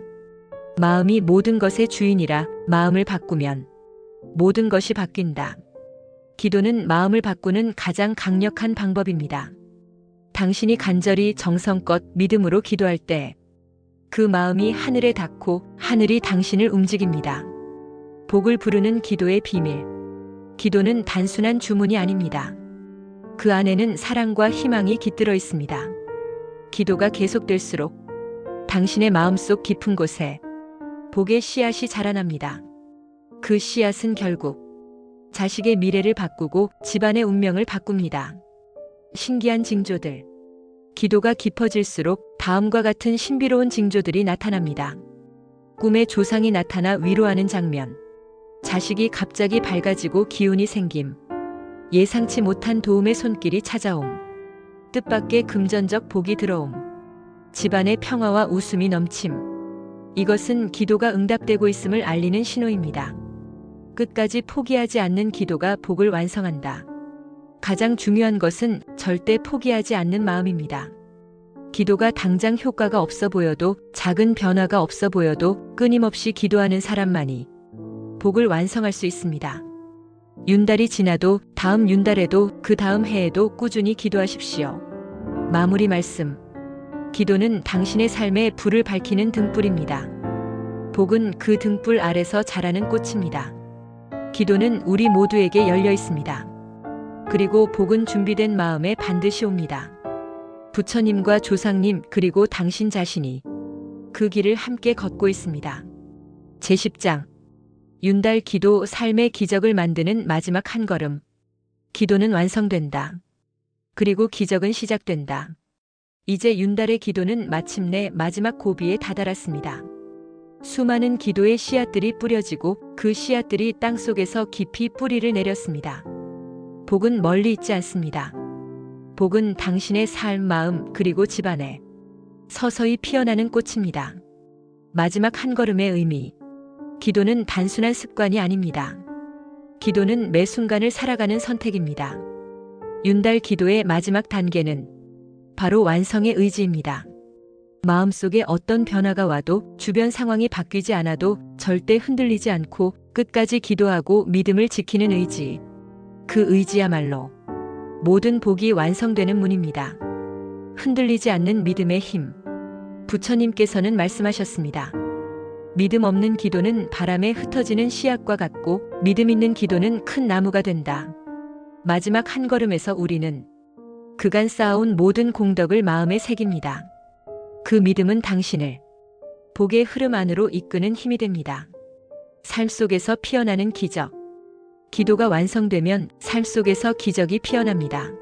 마음이 모든 것의 주인이라 마음을 바꾸면 모든 것이 바뀐다. 기도는 마음을 바꾸는 가장 강력한 방법입니다. 당신이 간절히 정성껏 믿음으로 기도할 때 그 마음이 하늘에 닿고 하늘이 당신을 움직입니다. 복을 부르는 기도의 비밀. 기도는 단순한 주문이 아닙니다. 그 안에는 사랑과 희망이 깃들어 있습니다. 기도가 계속될수록 당신의 마음속 깊은 곳에 복의 씨앗이 자라납니다. 그 씨앗은 결국 자식의 미래를 바꾸고 집안의 운명을 바꿉니다. 신기한 징조들. 기도가 깊어질수록 다음과 같은 신비로운 징조들이 나타납니다. 꿈에 조상이 나타나 위로하는 장면. 자식이 갑자기 밝아지고 기운이 생김. 예상치 못한 도움의 손길이 찾아옴. 뜻밖의 금전적 복이 들어옴. 집안의 평화와 웃음이 넘침. 이것은 기도가 응답되고 있음을 알리는 신호입니다. 끝까지 포기하지 않는 기도가 복을 완성한다. 가장 중요한 것은 절대 포기하지 않는 마음입니다. 기도가 당장 효과가 없어 보여도, 작은 변화가 없어 보여도 끊임없이 기도하는 사람만이 복을 완성할 수 있습니다. 윤달이 지나도 다음 윤달에도 그 다음 해에도 꾸준히 기도하십시오. 마무리 말씀. 기도는 당신의 삶에 불을 밝히는 등불입니다. 복은 그 등불 아래서 자라는 꽃입니다. 기도는 우리 모두에게 열려 있습니다. 그리고 복은 준비된 마음에 반드시 옵니다. 부처님과 조상님 그리고 당신 자신이 그 길을 함께 걷고 있습니다. 제10장. 윤달 기도 삶의 기적을 만드는 마지막 한 걸음. 기도는 완성된다. 그리고 기적은 시작된다. 이제 윤달의 기도는 마침내 마지막 고비에 다다랐습니다. 수많은 기도의 씨앗들이 뿌려지고 그 씨앗들이 땅속에서 깊이 뿌리를 내렸습니다. 복은 멀리 있지 않습니다. 복은 당신의 삶, 마음 그리고 집안에 서서히 피어나는 꽃입니다. 마지막 한 걸음의 의미. 기도는 단순한 습관이 아닙니다. 기도는 매 순간을 살아가는 선택입니다. 윤달 기도의 마지막 단계는 바로 완성의 의지입니다. 마음속에 어떤 변화가 와도 주변 상황이 바뀌지 않아도 절대 흔들리지 않고 끝까지 기도하고 믿음을 지키는 의지. 그 의지야말로 모든 복이 완성되는 문입니다. 흔들리지 않는 믿음의 힘. 부처님께서는 말씀하셨습니다. 믿음 없는 기도는 바람에 흩어지는 씨앗과 같고 믿음 있는 기도는 큰 나무가 된다. 마지막 한 걸음에서 우리는 그간 쌓아온 모든 공덕을 마음에 새깁니다. 그 믿음은 당신을 복의 흐름 안으로 이끄는 힘이 됩니다. 삶 속에서 피어나는 기적. 기도가 완성되면 삶 속에서 기적이 피어납니다.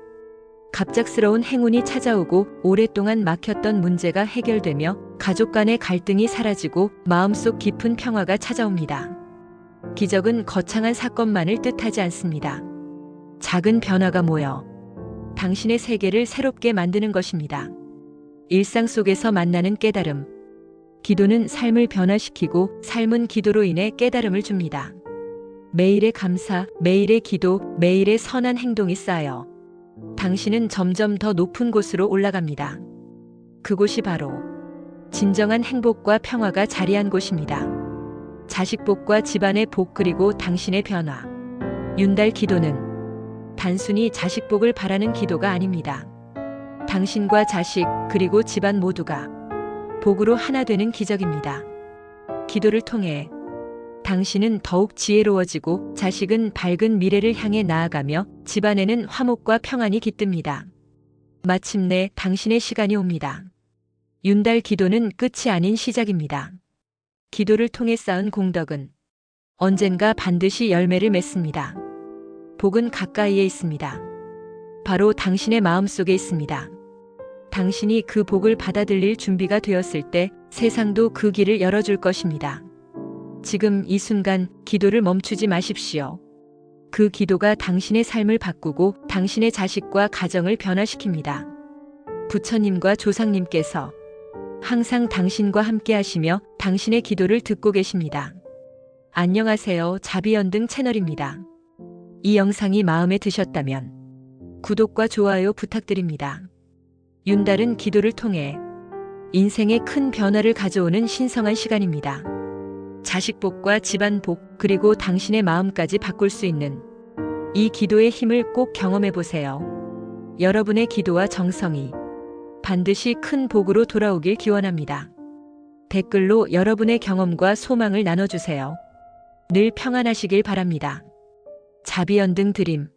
갑작스러운 행운이 찾아오고 오랫동안 막혔던 문제가 해결되며 가족 간의 갈등이 사라지고 마음속 깊은 평화가 찾아옵니다. 기적은 거창한 사건만을 뜻하지 않습니다. 작은 변화가 모여 당신의 세계를 새롭게 만드는 것입니다. 일상 속에서 만나는 깨달음. 기도는 삶을 변화시키고 삶은 기도로 인해 깨달음을 줍니다. 매일의 감사, 매일의 기도, 매일의 선한 행동이 쌓여 당신은 점점 더 높은 곳으로 올라갑니다. 그곳이 바로 진정한 행복과 평화가 자리한 곳입니다. 자식 복과 집안의 복 그리고 당신의 변화. 윤달 기도는 단순히 자식 복을 바라는 기도가 아닙니다. 당신과 자식 그리고 집안 모두가 복으로 하나 되는 기적입니다. 기도를 통해 당신은 더욱 지혜로워지고 자식은 밝은 미래를 향해 나아가며 집안에는 화목과 평안이 깃듭니다. 마침내 당신의 시간이 옵니다. 윤달 기도는 끝이 아닌 시작입니다. 기도를 통해 쌓은 공덕은 언젠가 반드시 열매를 맺습니다. 복은 가까이에 있습니다. 바로 당신의 마음속에 있습니다. 당신이 그 복을 받아들일 준비가 되었을 때 세상도 그 길을 열어줄 것입니다. 지금 이 순간 기도를 멈추지 마십시오. 그 기도가 당신의 삶을 바꾸고 당신의 자식과 가정을 변화시킵니다. 부처님과 조상님께서 항상 당신과 함께 하시며 당신의 기도를 듣고 계십니다. 안녕하세요. 자비연등 채널입니다. 이 영상이 마음에 드셨다면 구독과 좋아요 부탁드립니다. 윤달은 기도를 통해 인생에 큰 변화를 가져오는 신성한 시간입니다. 자식복과 집안복, 그리고 당신의 마음까지 바꿀 수 있는 이 기도의 힘을 꼭 경험해 보세요. 여러분의 기도와 정성이 반드시 큰 복으로 돌아오길 기원합니다. 댓글로 여러분의 경험과 소망을 나눠주세요. 늘 평안하시길 바랍니다. 자비연등 드림.